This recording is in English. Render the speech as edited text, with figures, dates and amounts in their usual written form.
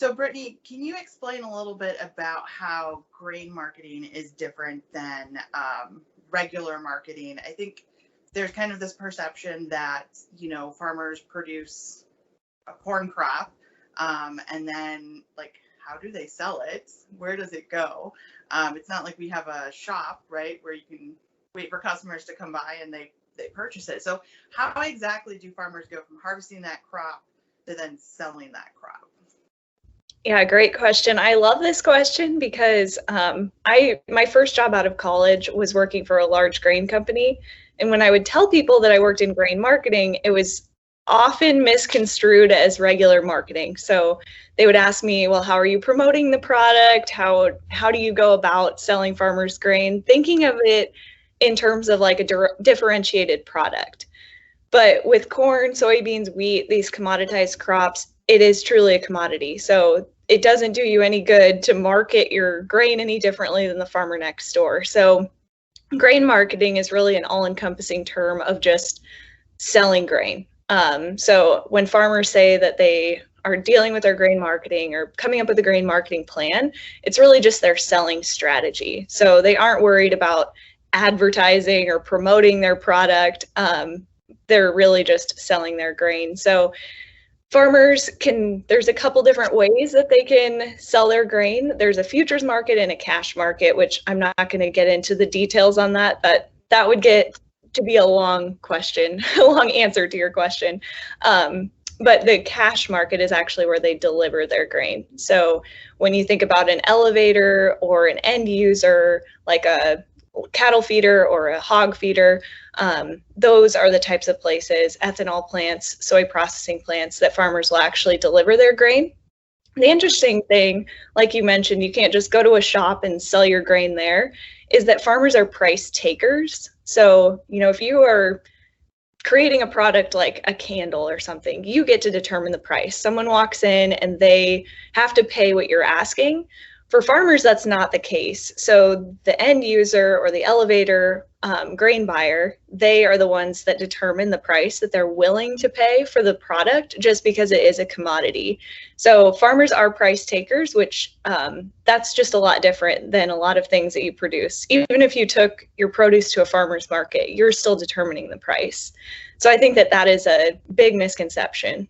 So Brittany, can you explain a little bit about how grain marketing is different than regular marketing? I think there's kind of this perception that, farmers produce a corn crop, and then like, how do they sell it? Where does it go? It's not like we have a shop, right, where you can wait for customers to come by and they purchase it. So how exactly do farmers go from harvesting that crop to then selling that crop? Yeah, great question. I love this question because my first job out of college was working for a large grain company. And when I would tell people that I worked in grain marketing, it was often misconstrued as regular marketing. So they would ask me, well, how are you promoting the product? How do you go about selling farmers grain? Thinking of it in terms of like a differentiated product. But with corn, soybeans, wheat, these commoditized crops, it is truly a commodity. So it doesn't do you any good to market your grain any differently than the farmer next door. So grain marketing is really an all-encompassing term of just selling grain. So when farmers say that they are dealing with their grain marketing or coming up with a grain marketing plan, it's really just their selling strategy. So they aren't worried about advertising or promoting their product. They're really just selling their grain. So farmers there's a couple different ways that they can sell their grain. There's a futures market and a cash market, which I'm not going to get into the details on that, but that would get to be a long question, a long answer to your question. But the cash market is actually where they deliver their grain. So when you think about an elevator or an end user, like a cattle feeder or a hog feeder, those are the types of places, ethanol plants, soy processing plants, that farmers will actually deliver their grain. The interesting thing, like you mentioned, you can't just go to a shop and sell your grain there, is that farmers are price takers. So, if you are creating a product like a candle or something, you get to determine the price. Someone walks in and they have to pay what you're asking. For farmers, that's not the case. So the end user or the elevator grain buyer, they are the ones that determine the price that they're willing to pay for the product, just because it is a commodity. So farmers are price takers, which that's just a lot different than a lot of things that you produce. Even if you took your produce to a farmer's market, you're still determining the price. So I think that is a big misconception.